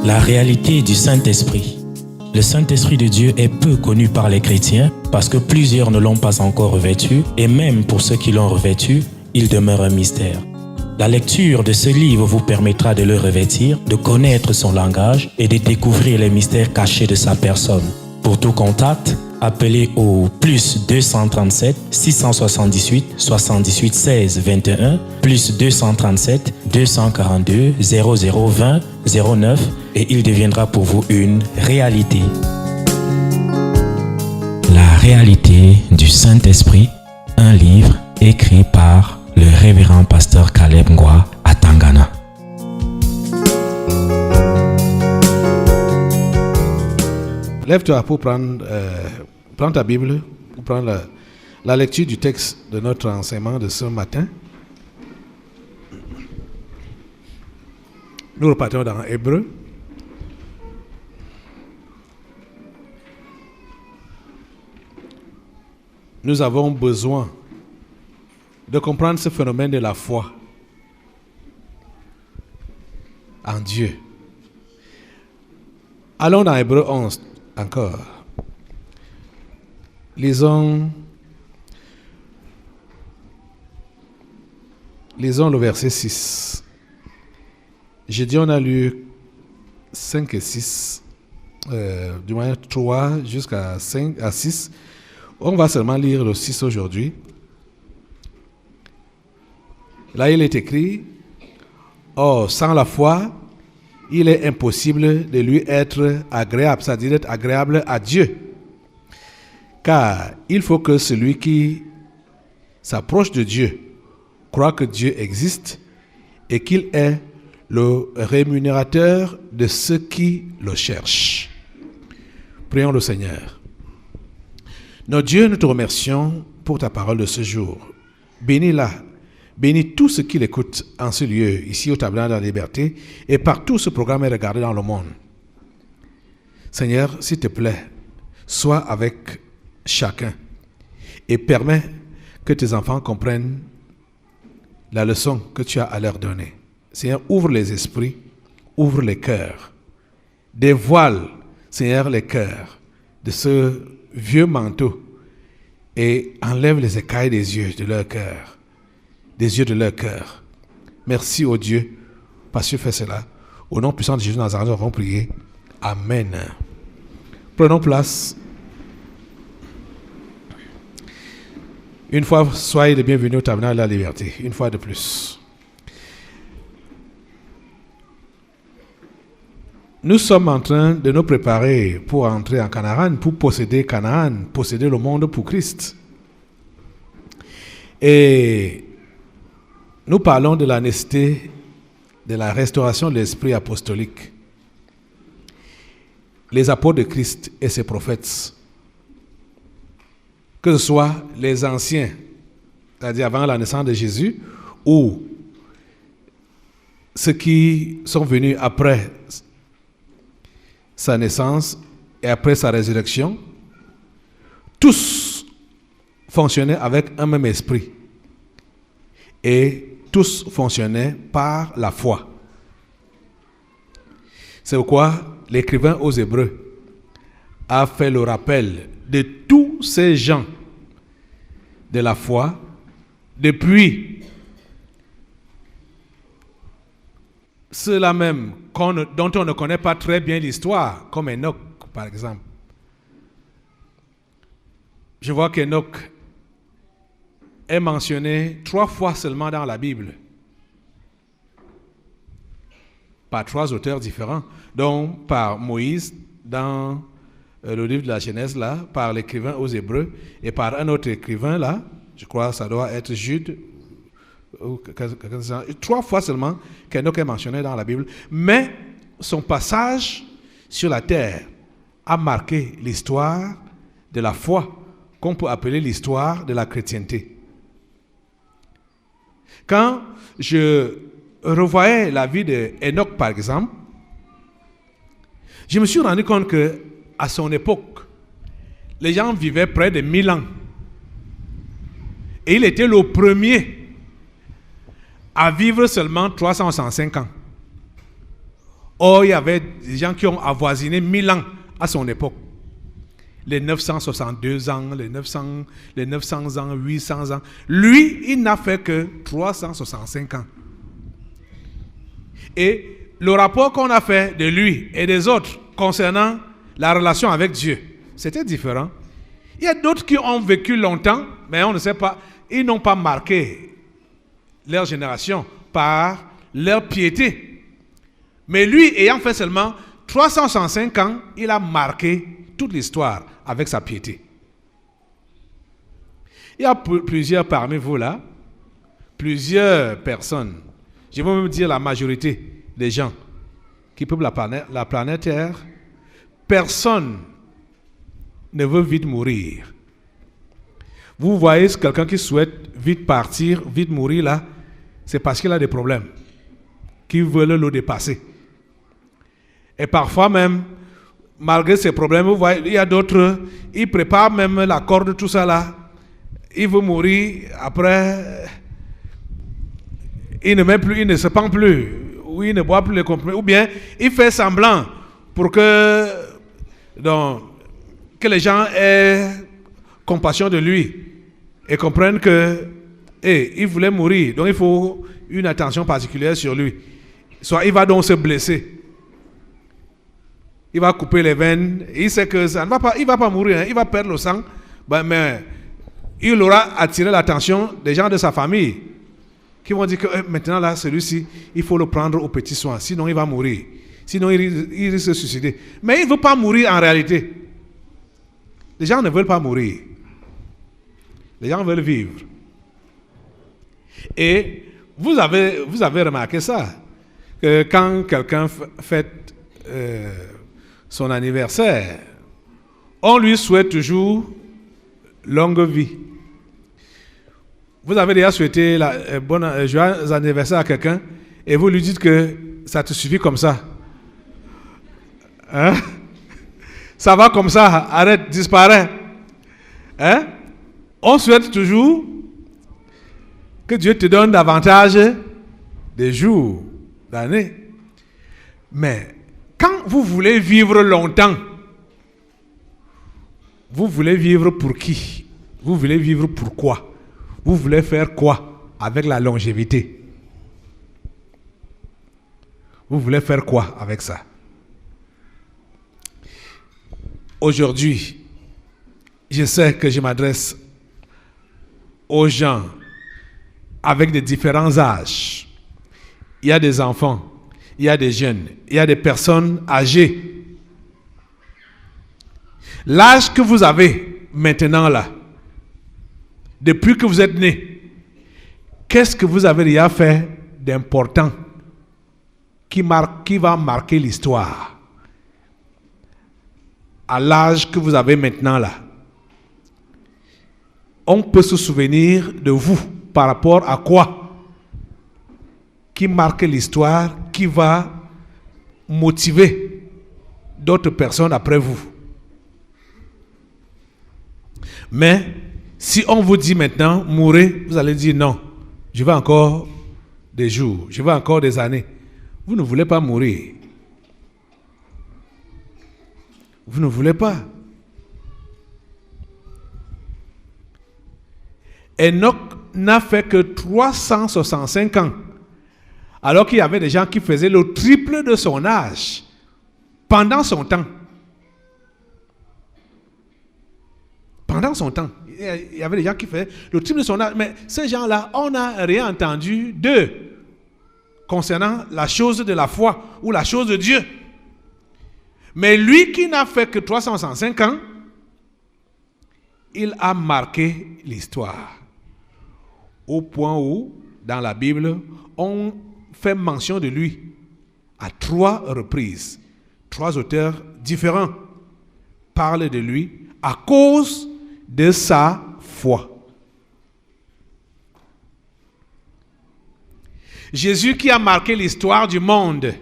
La réalité du Saint-Esprit. Le Saint-Esprit de Dieu est peu connu par les chrétiens parce que plusieurs ne l'ont pas encore revêtu et même pour ceux qui l'ont revêtu, il demeure un mystère. La lecture de ce livre vous permettra de le revêtir, de connaître son langage et de découvrir les mystères cachés de sa personne. Pour tout contact, appelez au plus 237 678 78 16 21 plus 237 242 0020 09 et il deviendra pour vous une réalité. La réalité du Saint-Esprit, un livre écrit par le révérend pasteur Caleb Ngwa à Tangana. Lève-toi pour prendre ta Bible, pour prendre la lecture du texte de notre enseignement de ce matin. Nous repartons dans Hébreux. Nous avons besoin de comprendre ce phénomène de la foi en Dieu. Allons dans Hébreux 11 encore. Lisons le verset 6. J'ai dit on a lu 5 et 6, du moins 3 jusqu'à 5 à 6. On va seulement lire le 6 aujourd'hui. Là, il est écrit, « Or, sans la foi, il est impossible de lui être agréable, c'est-à-dire d'être agréable à Dieu. Car il faut que celui qui s'approche de Dieu croit que Dieu existe et qu'il est le rémunérateur de ceux qui le cherchent. » Prions le Seigneur. Notre Dieu, nous te remercions pour ta parole de ce jour. Bénis-la. Bénis tous ceux qui l'écoutent en ce lieu, ici au Tabernacle de la Liberté, et partout ce programme est regardé dans le monde. Seigneur, s'il te plaît, sois avec chacun et permets que tes enfants comprennent la leçon que tu as à leur donner. Seigneur, ouvre les esprits, ouvre les cœurs, dévoile, Seigneur, les cœurs de ce vieux manteau et enlève les écailles des yeux de leur cœur. Des yeux de leur cœur. Merci au Dieu parce que tu fais cela. Au nom puissant de Jésus de Nazareth, nous avons prié. Amen. Prenons place. Une fois, soyez les bienvenus au Tabernacle de la Liberté. Une fois de plus. Nous sommes en train de nous préparer pour entrer en Canaan, pour posséder Canaan, posséder le monde pour Christ. Et nous parlons de la nécessité de la restauration de l'esprit apostolique. Les apôtres de Christ et ses prophètes, que ce soit les anciens, c'est-à-dire avant la naissance de Jésus, ou ceux qui sont venus après sa naissance et après sa résurrection, tous fonctionnaient avec un même esprit. Et tous fonctionnaient par la foi. C'est pourquoi l'écrivain aux Hébreux a fait le rappel de tous ces gens de la foi depuis ceux-là même dont on ne connaît pas très bien l'histoire, comme Enoch par exemple. Je vois qu'Enoch est mentionné 3 fois seulement dans la Bible, par 3 auteurs différents, donc par Moïse dans le livre de la Genèse là, par l'écrivain aux Hébreux et par un autre écrivain là, je crois que ça doit être Jude, 3 fois seulement qu'Enoch est mentionné dans la Bible, mais son passage sur la terre a marqué l'histoire de la foi qu'on peut appeler l'histoire de la chrétienté. Quand je revoyais la vie d'Enoch, par exemple, je me suis rendu compte qu'à son époque, les gens vivaient près de 1000 ans. Et il était le premier à vivre seulement 365 ans. Or, il y avait des gens qui ont avoisiné 1000 ans à son époque. Les 962 ans, les 900 ans, 800 ans. Lui, il n'a fait que 365 ans. Et le rapport qu'on a fait de lui et des autres concernant la relation avec Dieu, c'était différent. Il y a d'autres qui ont vécu longtemps, mais on ne sait pas, ils n'ont pas marqué leur génération par leur piété. Mais lui, ayant fait seulement 365 ans, il a marqué toute l'histoire avec sa piété. Il y a plusieurs parmi vous là, plusieurs personnes, je vais même dire la majorité des gens qui peuplent la planète Terre, personne ne veut vite mourir. Vous voyez quelqu'un qui souhaite vite partir, vite mourir là, c'est parce qu'il a des problèmes, qui veulent le dépasser. Et parfois même, malgré ces problèmes, vous voyez, il y a d'autres, ils préparent même la corde, tout ça là, il veut mourir, après, il ne met plus, il ne se pend plus, ou il ne boit plus les comprimés, ou bien il fait semblant pour que les gens aient compassion de lui et comprennent que il voulait mourir, donc il faut une attention particulière sur lui. Soit il va donc se blesser. Il va couper les veines. Il sait que ça ne va pas, il va pas mourir, hein, il va perdre le sang, mais il aura attiré l'attention des gens de sa famille qui vont dire que maintenant là, celui-ci, il faut le prendre au petit soin, sinon il va mourir. Sinon il risque de se suicider. Mais il ne veut pas mourir en réalité. Les gens ne veulent pas mourir. Les gens veulent vivre. Et vous avez remarqué ça, que quand quelqu'un fête son anniversaire, on lui souhaite toujours longue vie. Vous avez déjà souhaité joyeux anniversaire à quelqu'un et vous lui dites que ça te suffit comme ça. Hein? Ça va comme ça, arrête, disparaît. Hein? On souhaite toujours que Dieu te donne davantage de jours, d'années. Mais quand vous voulez vivre longtemps, vous voulez vivre pour qui? Vous voulez vivre pour quoi? Vous voulez faire quoi avec la longévité? Vous voulez faire quoi avec ça? Aujourd'hui, je sais que je m'adresse aux gens avec des différents âges. Il y a des enfants, il y a des jeunes, il y a des personnes âgées. L'âge que vous avez maintenant là, depuis que vous êtes né, qu'est-ce que vous avez déjà fait d'important qui va marquer l'histoire? À l'âge que vous avez maintenant là, on peut se souvenir de vous par rapport à quoi? Qui marque l'histoire, qui va motiver d'autres personnes après vous. Mais si on vous dit maintenant, mourrez, vous allez dire non, je veux encore des jours, je veux encore des années. Vous ne voulez pas mourir. Vous ne voulez pas. Enoch n'a fait que 365 ans, alors qu'il y avait des gens qui faisaient le triple de son âge pendant son temps. Pendant son temps. Il y avait des gens qui faisaient le triple de son âge, mais ces gens-là, on n'a rien entendu d'eux concernant la chose de la foi ou la chose de Dieu. Mais lui qui n'a fait que 365 ans, il a marqué l'histoire. Au point où, dans la Bible, on fait mention de lui à 3 reprises. 3 auteurs différents parlent de lui à cause de sa foi. Jésus qui a marqué l'histoire du monde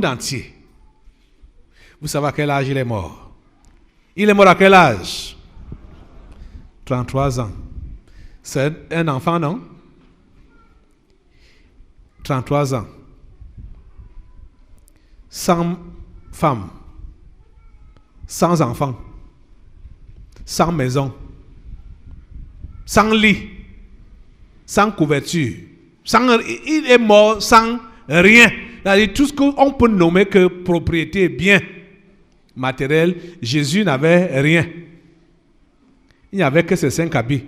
entier. Vous savez à quel âge il est mort? Il est mort à quel âge? 33 ans. C'est un enfant, non? 33 ans. sans femme, sans enfant, sans maison, sans lit, sans couverture, il est mort sans rien. C'est-à-dire tout ce qu'on peut nommer que propriété, bien matériel, Jésus n'avait rien. Il n'y avait que ces 5 habits.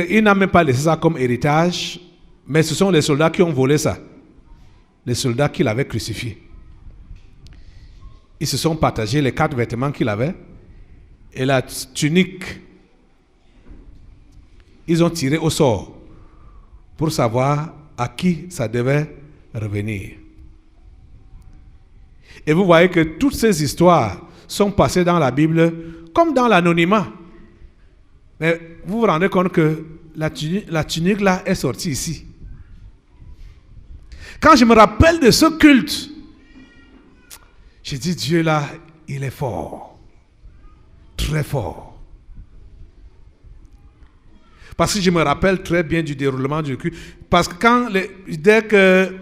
Il n'a même pas laissé ça comme héritage, mais ce sont les soldats qui ont volé ça. Les soldats qui l'avaient crucifié. Ils se sont partagés les 4 vêtements qu'il avait et la tunique. Ils ont tiré au sort pour savoir à qui ça devait revenir. Et vous voyez que toutes ces histoires sont passées dans la Bible comme dans l'anonymat. Mais vous vous rendez compte que la tunique là est sortie ici. Quand je me rappelle de ce culte, je dis Dieu là, il est fort. Très fort. Parce que je me rappelle très bien du déroulement du culte. Parce que dès que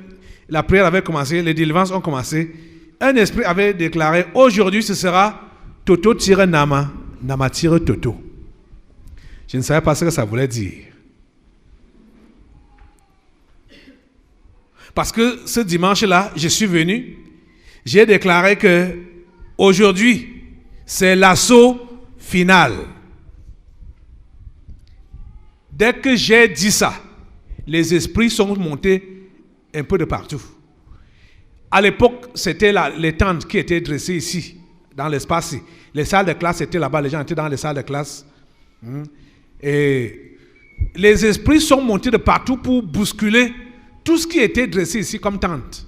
la prière avait commencé, les délivrances ont commencé, un esprit avait déclaré, aujourd'hui ce sera Toto tire Nama, Nama tire Toto. Je ne savais pas ce que ça voulait dire. Parce que ce dimanche-là, je suis venu, j'ai déclaré que aujourd'hui, c'est l'assaut final. Dès que j'ai dit ça, les esprits sont montés un peu de partout. À l'époque, c'était les tentes qui étaient dressées ici, dans l'espace. Les salles de classe étaient là-bas, les gens étaient dans les salles de classe. Et les esprits sont montés de partout pour bousculer tout ce qui était dressé ici comme tente.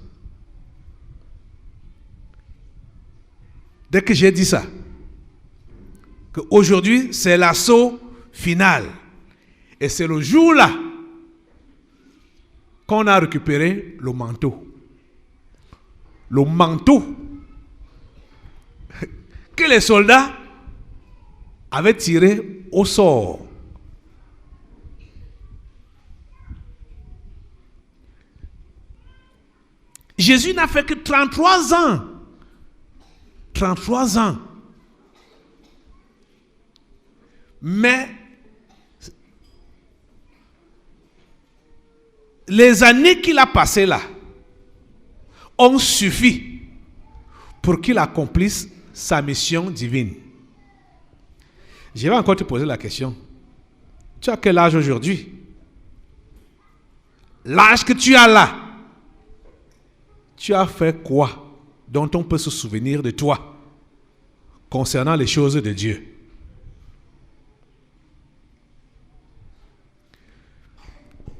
Dès que j'ai dit ça, qu'aujourd'hui c'est l'assaut final, et c'est le jour-là qu'on a récupéré le manteau. Le manteau que les soldats avaient tiré au sort. Jésus n'a fait que 33 ans. 33 ans. Mais les années qu'il a passées là ont suffi pour qu'il accomplisse sa mission divine. Je vais encore te poser la question. Tu as quel âge aujourd'hui? L'âge que tu as là, tu as fait quoi dont on peut se souvenir de toi concernant les choses de Dieu?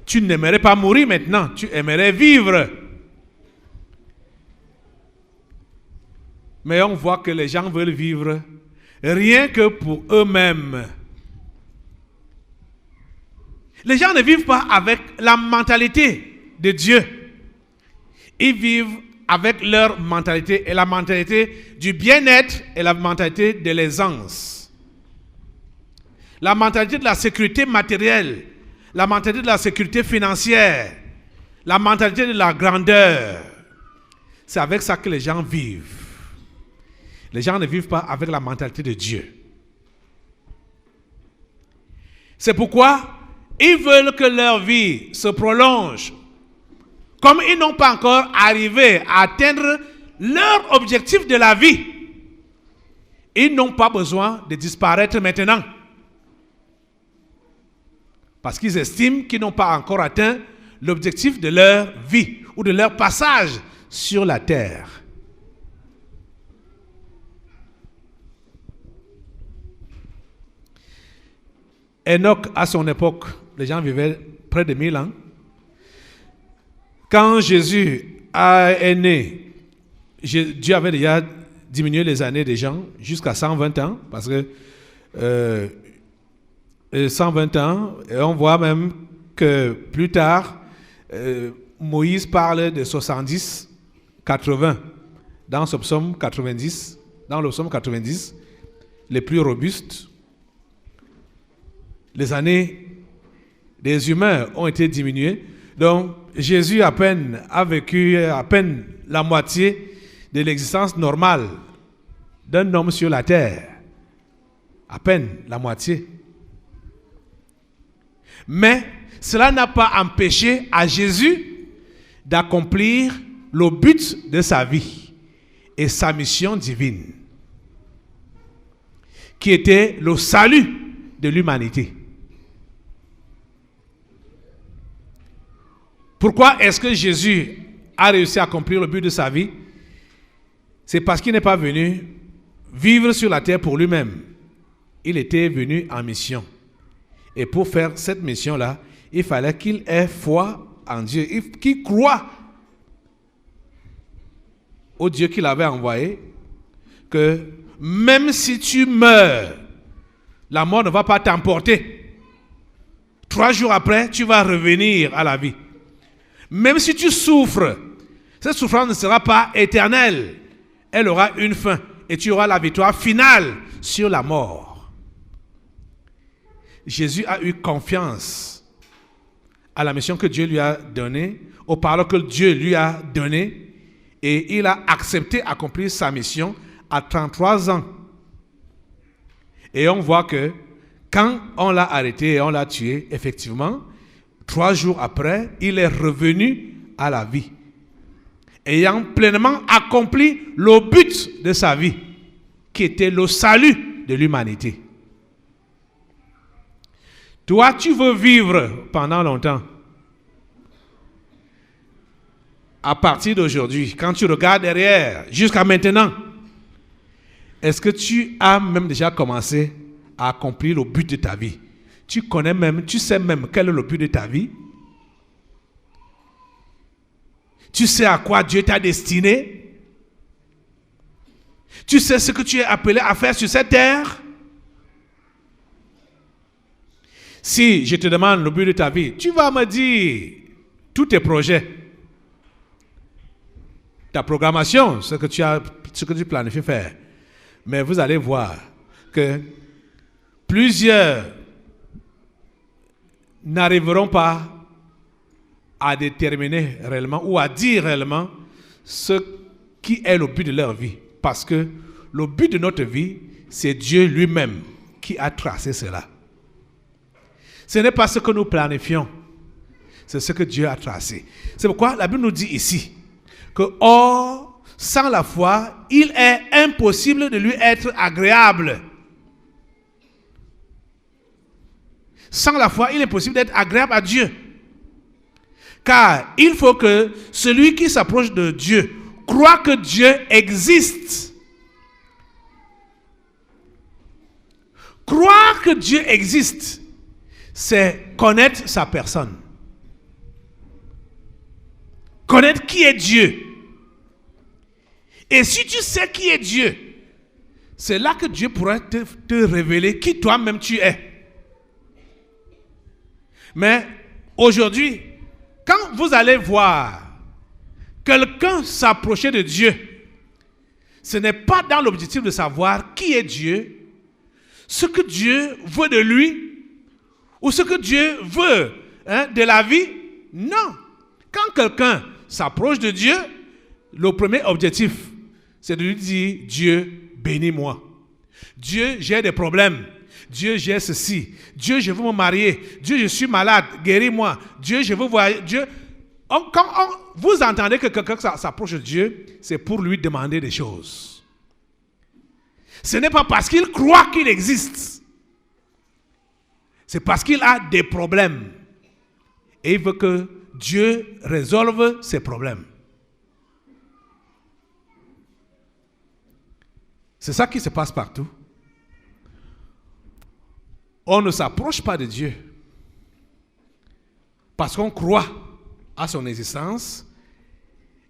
Tu n'aimerais pas mourir maintenant, tu aimerais vivre. Mais on voit que les gens veulent vivre rien que pour eux-mêmes. Les gens ne vivent pas avec la mentalité de Dieu. Ils vivent avec leur mentalité, et la mentalité du bien-être et la mentalité de l'aisance. La mentalité de la sécurité matérielle, la mentalité de la sécurité financière, la mentalité de la grandeur. C'est avec ça que les gens vivent. Les gens ne vivent pas avec la mentalité de Dieu. C'est pourquoi ils veulent que leur vie se prolonge. Comme ils n'ont pas encore arrivé à atteindre leur objectif de la vie, ils n'ont pas besoin de disparaître maintenant. Parce qu'ils estiment qu'ils n'ont pas encore atteint l'objectif de leur vie ou de leur passage sur la terre. Enoch, à son époque, les gens vivaient près de 1000 ans. Quand Jésus est né, Dieu avait déjà diminué les années des gens jusqu'à 120 ans, parce que 120 ans, et on voit même que plus tard, Moïse parle de 70, 80, dans ce psaume 90, dans le psaume 90, les plus robustes. Les années des humains ont été diminuées Donc, Jésus a vécu à peine la moitié de l'existence normale d'un homme sur la terre. À peine la moitié. Mais cela n'a pas empêché à Jésus d'accomplir le but de sa vie et sa mission divine, qui était le salut de l'humanité. Pourquoi est-ce que Jésus a réussi à accomplir le but de sa vie? C'est parce qu'il n'est pas venu vivre sur la terre pour lui-même. Il était venu en mission. Et pour faire cette mission-là, il fallait qu'il ait foi en Dieu, qu'il croie au Dieu qu'il avait envoyé, que même si tu meurs, la mort ne va pas t'emporter. 3 jours après, tu vas revenir à la vie. Même si tu souffres, cette souffrance ne sera pas éternelle. Elle aura une fin et tu auras la victoire finale sur la mort. Jésus a eu confiance à la mission que Dieu lui a donnée, aux paroles que Dieu lui a données, et il a accepté d'accomplir sa mission à 33 ans. Et on voit que quand on l'a arrêté et on l'a tué, effectivement, 3 jours après, il est revenu à la vie, ayant pleinement accompli le but de sa vie, qui était le salut de l'humanité. Toi, tu veux vivre pendant longtemps. À partir d'aujourd'hui, quand tu regardes derrière, jusqu'à maintenant, est-ce que tu as même déjà commencé à accomplir le but de ta vie? Tu connais même, tu sais même quel est le but de ta vie? Tu sais à quoi Dieu t'a destiné? Tu sais ce que tu es appelé à faire sur cette terre? Si je te demande le but de ta vie, tu vas me dire tous tes projets, ta programmation, ce que tu planifies faire. Mais vous allez voir que plusieurs n'arriveront pas à déterminer réellement ou à dire réellement ce qui est le but de leur vie. Parce que le but de notre vie, c'est Dieu lui-même qui a tracé cela. Ce n'est pas ce que nous planifions, c'est ce que Dieu a tracé. C'est pourquoi la Bible nous dit ici que, or, sans la foi, il est impossible de lui être agréable. Sans la foi, il est impossible d'être agréable à Dieu. Car il faut que celui qui s'approche de Dieu croit que Dieu existe. Croire que Dieu existe, c'est connaître sa personne. Connaître qui est Dieu. Et si tu sais qui est Dieu, c'est là que Dieu pourra te révéler qui toi-même tu es. Mais aujourd'hui, quand vous allez voir quelqu'un s'approcher de Dieu, ce n'est pas dans l'objectif de savoir qui est Dieu, ce que Dieu veut de lui, ou ce que Dieu veut de la vie. Non. Quand quelqu'un s'approche de Dieu, le premier objectif, c'est de lui dire: Dieu, bénis-moi. Dieu, j'ai des problèmes. Dieu, j'ai ceci. Dieu, je veux me marier. Dieu, je suis malade. Guéris-moi. Dieu, je veux voyager. Dieu. Vous entendez que quelqu'un s'approche de Dieu, c'est pour lui demander des choses. Ce n'est pas parce qu'il croit qu'il existe. C'est parce qu'il a des problèmes. Et il veut que Dieu résolve ses problèmes. C'est ça qui se passe partout. On ne s'approche pas de Dieu parce qu'on croit à son existence.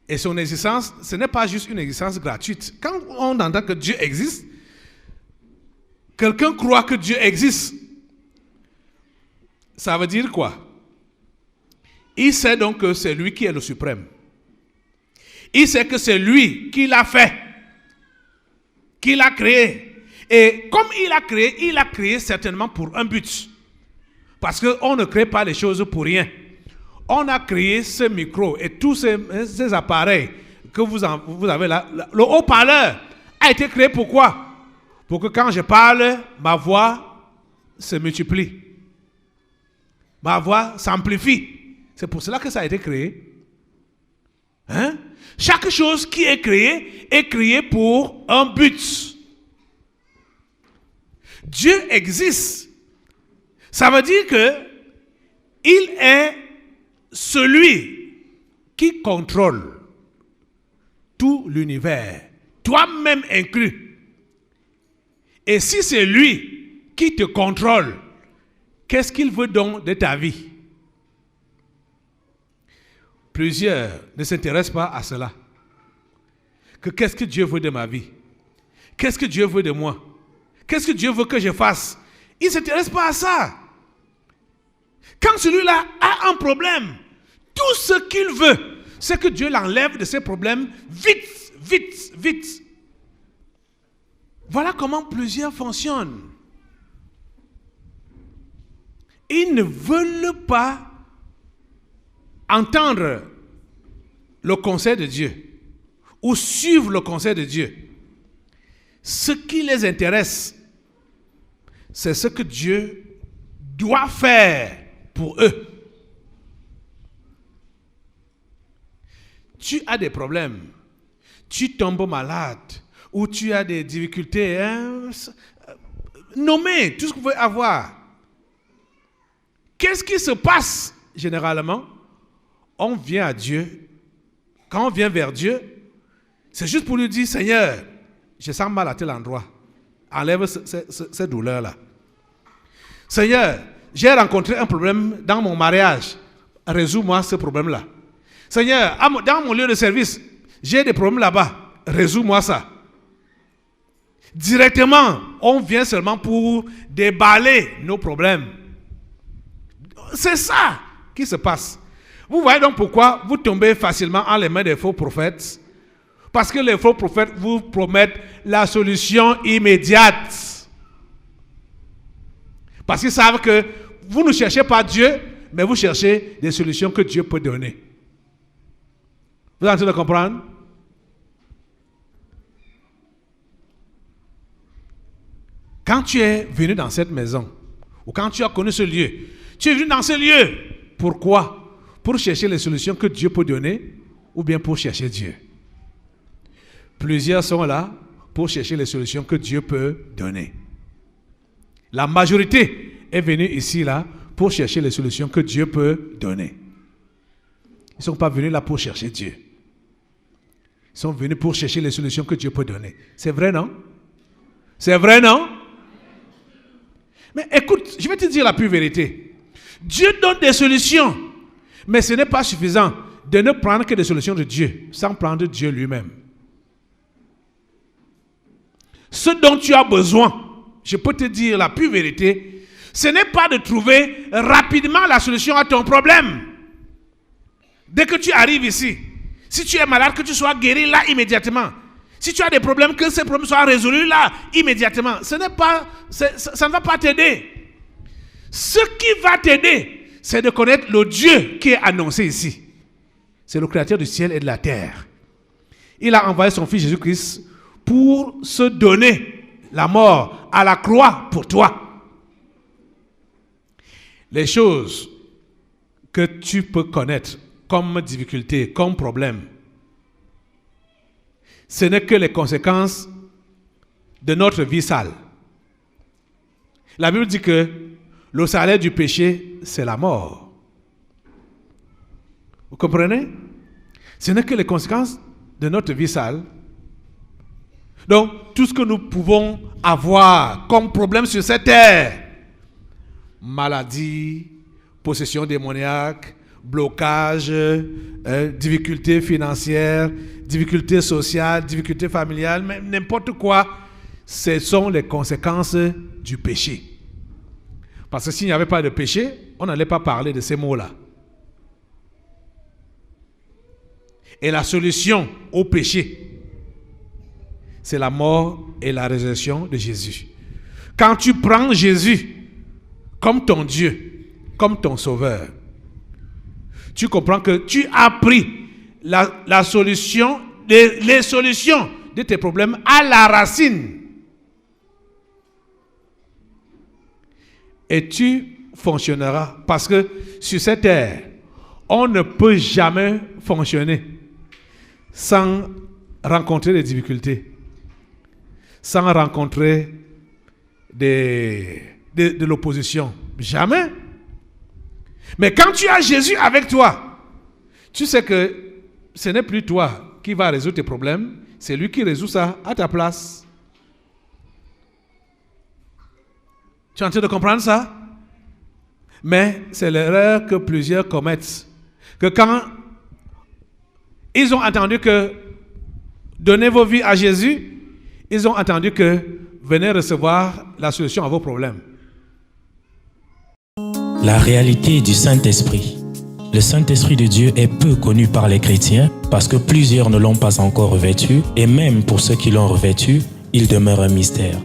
Et son existence, ce n'est pas juste une existence gratuite. Quand on entend que Dieu existe, quelqu'un croit que Dieu existe. Ça veut dire quoi? Il sait donc que c'est lui qui est le suprême. Il sait que c'est lui qui l'a fait, qui l'a créé. Et comme il a créé certainement pour un but. Parce qu'on ne crée pas les choses pour rien. on a créé ce micro et tous ces appareils que vous avez là. Le haut-parleur a été créé pourquoi? Pour que quand je parle, ma voix se multiplie. Ma voix s'amplifie. C'est pour cela que ça a été créé. Hein? Chaque chose qui est créée pour un but. Dieu existe. Ça veut dire que il est celui qui contrôle tout l'univers, toi-même inclus. Et si c'est lui qui te contrôle, qu'est-ce qu'il veut donc de ta vie? Plusieurs ne s'intéressent pas à cela. Qu'est-ce que Dieu veut de ma vie? Qu'est-ce que Dieu veut de moi? Qu'est-ce que Dieu veut que je fasse? Ils ne s'intéressent pas à ça. Quand celui-là a un problème, tout ce qu'il veut, c'est que Dieu l'enlève de ses problèmes vite, vite, vite. Voilà comment plusieurs fonctionnent. Ils ne veulent pas entendre le conseil de Dieu ou suivre le conseil de Dieu. Ce qui les intéresse, c'est ce que Dieu doit faire pour eux. Tu as des problèmes, tu tombes malade ou tu as des difficultés, nommez tout ce que vous pouvez avoir. Qu'est-ce qui se passe généralement? On vient à Dieu. Quand on vient vers Dieu, c'est juste pour lui dire, Seigneur, je sens mal à tel endroit. Enlève cette douleur-là. Seigneur, j'ai rencontré un problème dans mon mariage. Résous-moi ce problème-là. Seigneur, dans mon lieu de service, j'ai des problèmes là-bas. Résous-moi ça. Directement, on vient seulement pour déballer nos problèmes. C'est ça qui se passe. Vous voyez donc pourquoi vous tombez facilement en les mains des faux prophètes? Parce que les faux prophètes vous promettent la solution immédiate. Parce qu'ils savent que vous ne cherchez pas Dieu, mais vous cherchez des solutions que Dieu peut donner. Vous êtes en train de comprendre? Quand tu es venu dans cette maison, ou quand tu as connu ce lieu, tu es venu dans ce lieu. Pourquoi? Pour chercher les solutions que Dieu peut donner, ou bien pour chercher Dieu. Plusieurs sont là pour chercher les solutions que Dieu peut donner. La majorité est venue ici là pour chercher les solutions que Dieu peut donner. Ils ne sont pas venus là pour chercher Dieu. Ils sont venus pour chercher les solutions que Dieu peut donner. C'est vrai, non? C'est vrai, non? Mais écoute, je vais te dire la pure vérité. Dieu donne des solutions, mais ce n'est pas suffisant de ne prendre que des solutions de Dieu, sans prendre Dieu lui-même. Ce dont tu as besoin, je peux te dire la pure vérité, ce n'est pas de trouver rapidement la solution à ton problème. Dès que tu arrives ici, si tu es malade, que tu sois guéri là immédiatement. Si tu as des problèmes, que ces problèmes soient résolus là immédiatement. Ça ne va pas t'aider. Ce qui va t'aider, c'est de connaître le Dieu qui est annoncé ici. C'est le créateur du ciel et de la terre. Il a envoyé son fils Jésus-Christ pour se donner la mort à la croix pour toi. Les choses que tu peux connaître comme difficulté, comme problème, ce n'est que les conséquences de notre vie sale. La Bible dit que le salaire du péché, c'est la mort. Vous comprenez? Ce n'est que les conséquences de notre vie sale. Donc, tout ce que nous pouvons avoir comme problème sur cette terre, maladie, possession démoniaque, blocage, difficultés financières, difficultés sociales, difficultés familiales, même n'importe quoi, ce sont les conséquences du péché. Parce que s'il n'y avait pas de péché, on n'allait pas parler de ces mots-là. Et la solution au péché, c'est la mort et la résurrection de Jésus. Quand tu prends Jésus comme ton Dieu, comme ton sauveur, tu comprends que tu as pris la solution, les solutions de tes problèmes à la racine. Et tu fonctionneras. Parce que sur cette terre, on ne peut jamais fonctionner sans rencontrer des difficultés, sans rencontrer de l'opposition. Jamais. Mais quand tu as Jésus avec toi, tu sais que ce n'est plus toi qui va résoudre tes problèmes, c'est lui qui résout ça à ta place. Tu es en train de comprendre ça? Mais c'est l'erreur que plusieurs commettent. Que quand ils ont entendu que donnez vos vies à Jésus, ils ont entendu que venez recevoir la solution à vos problèmes. La réalité du Saint-Esprit. Le Saint-Esprit de Dieu est peu connu par les chrétiens parce que plusieurs ne l'ont pas encore revêtu et même pour ceux qui l'ont revêtu, il demeure un mystère.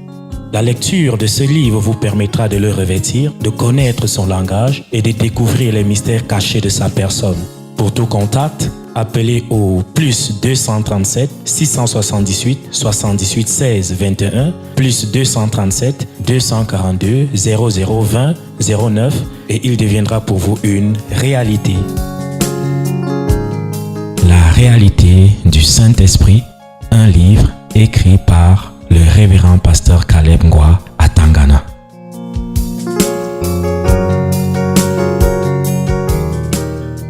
La lecture de ce livre vous permettra de le revêtir, de connaître son langage et de découvrir les mystères cachés de sa personne. Pour tout contact, appelez au plus 237 678 78 16 21 plus 237 242 0020 09 et il deviendra pour vous une réalité. La réalité du Saint-Esprit, un livre écrit par le révérend pasteur Caleb Ngwa à Tangana.